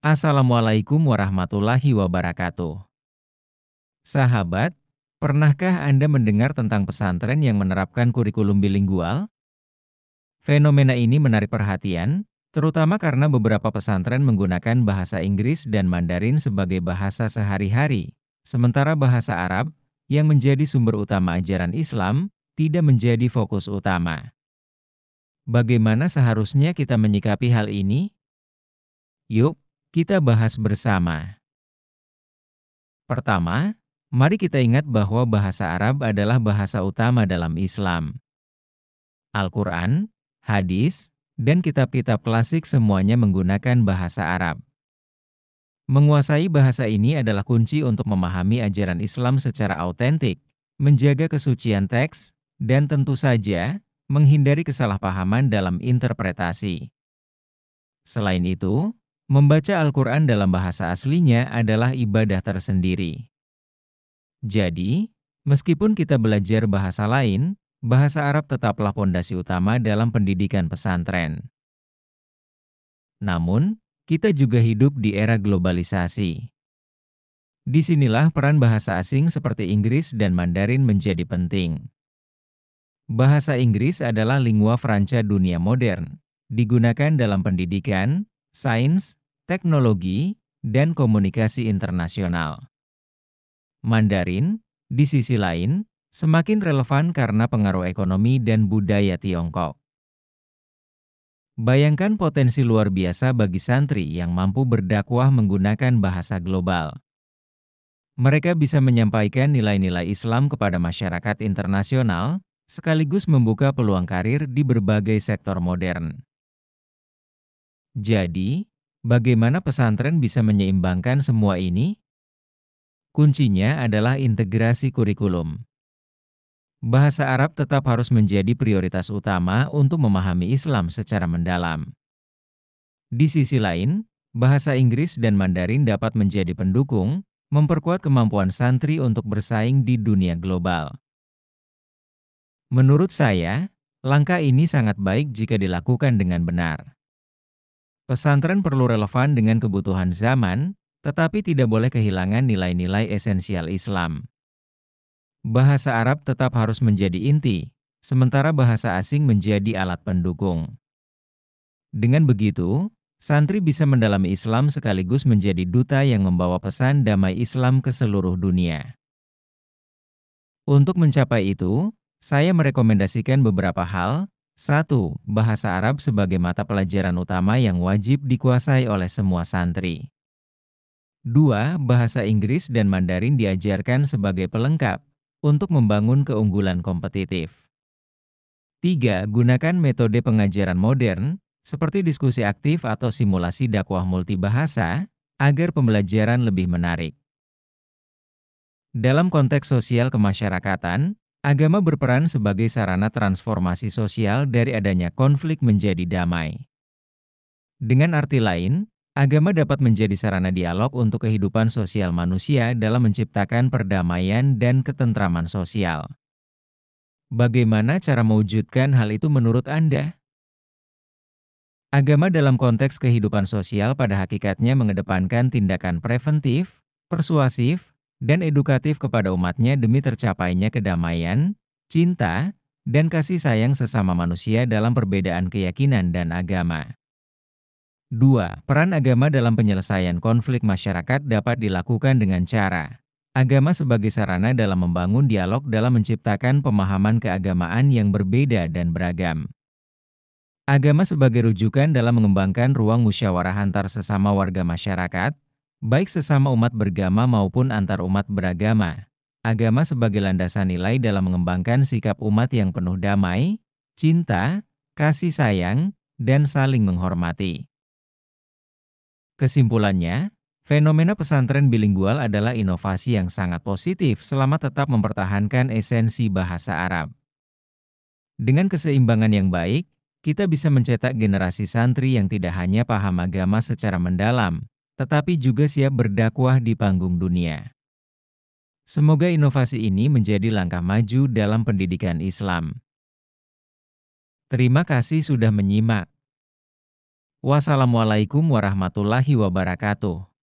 Assalamualaikum warahmatullahi wabarakatuh. Sahabat, pernahkah Anda mendengar tentang pesantren yang menerapkan kurikulum bilingual? Fenomena ini menarik perhatian, terutama karena beberapa pesantren menggunakan bahasa Inggris dan Mandarin sebagai bahasa sehari-hari, sementara bahasa Arab, yang menjadi sumber utama ajaran Islam, tidak menjadi fokus utama. Bagaimana seharusnya kita menyikapi hal ini? Yuk, kita bahas bersama. Pertama, mari kita ingat bahwa bahasa Arab adalah bahasa utama dalam Islam. Al-Quran, hadis, dan kitab-kitab klasik semuanya menggunakan bahasa Arab. Menguasai bahasa ini adalah kunci untuk memahami ajaran Islam secara autentik, menjaga kesucian teks, dan tentu saja, menghindari kesalahpahaman dalam interpretasi. Selain itu, membaca Al-Quran dalam bahasa aslinya adalah ibadah tersendiri. Jadi, meskipun kita belajar bahasa lain, bahasa Arab tetaplah pondasi utama dalam pendidikan pesantren. Namun, kita juga hidup di era globalisasi. Disinilah peran bahasa asing seperti Inggris dan Mandarin menjadi penting. Bahasa Inggris adalah lingua franca dunia modern, digunakan dalam pendidikan, sains, teknologi, dan komunikasi internasional. Mandarin, di sisi lain, semakin relevan karena pengaruh ekonomi dan budaya Tiongkok. Bayangkan potensi luar biasa bagi santri yang mampu berdakwah menggunakan bahasa global. Mereka bisa menyampaikan nilai-nilai Islam kepada masyarakat internasional, sekaligus membuka peluang karir di berbagai sektor modern. Jadi, bagaimana pesantren bisa menyeimbangkan semua ini? Kuncinya adalah integrasi kurikulum. Bahasa Arab tetap harus menjadi prioritas utama untuk memahami Islam secara mendalam. Di sisi lain, bahasa Inggris dan Mandarin dapat menjadi pendukung, memperkuat kemampuan santri untuk bersaing di dunia global. Menurut saya, langkah ini sangat baik jika dilakukan dengan benar. Pesantren perlu relevan dengan kebutuhan zaman, tetapi tidak boleh kehilangan nilai-nilai esensial Islam. Bahasa Arab tetap harus menjadi inti, sementara bahasa asing menjadi alat pendukung. Dengan begitu, santri bisa mendalami Islam sekaligus menjadi duta yang membawa pesan damai Islam ke seluruh dunia. Untuk mencapai itu, saya merekomendasikan beberapa hal. 1. Bahasa Arab sebagai mata pelajaran utama yang wajib dikuasai oleh semua santri. 2. Bahasa Inggris dan Mandarin diajarkan sebagai pelengkap untuk membangun keunggulan kompetitif. 3. Gunakan metode pengajaran modern, seperti diskusi aktif atau simulasi dakwah multibahasa, agar pembelajaran lebih menarik. Dalam konteks sosial kemasyarakatan, agama berperan sebagai sarana transformasi sosial dari adanya konflik menjadi damai. Dengan arti lain, agama dapat menjadi sarana dialog untuk kehidupan sosial manusia dalam menciptakan perdamaian dan ketentraman sosial. Bagaimana cara mewujudkan hal itu menurut Anda? Agama dalam konteks kehidupan sosial pada hakikatnya mengedepankan tindakan preventif, persuasif, dan edukatif kepada umatnya demi tercapainya kedamaian, cinta, dan kasih sayang sesama manusia dalam perbedaan keyakinan dan agama. 2. Peran agama dalam penyelesaian konflik masyarakat dapat dilakukan dengan cara agama sebagai sarana dalam membangun dialog dalam menciptakan pemahaman keagamaan yang berbeda dan beragam. Agama sebagai rujukan dalam mengembangkan ruang musyawarah antar sesama warga masyarakat, baik sesama umat beragama maupun antar umat beragama. Agama sebagai landasan nilai dalam mengembangkan sikap umat yang penuh damai, cinta, kasih sayang, dan saling menghormati. Kesimpulannya, fenomena pesantren bilingual adalah inovasi yang sangat positif selama tetap mempertahankan esensi bahasa Arab. Dengan keseimbangan yang baik, kita bisa mencetak generasi santri yang tidak hanya paham agama secara mendalam, tetapi juga siap berdakwah di panggung dunia. Semoga inovasi ini menjadi langkah maju dalam pendidikan Islam. Terima kasih sudah menyimak. Wassalamualaikum warahmatullahi wabarakatuh.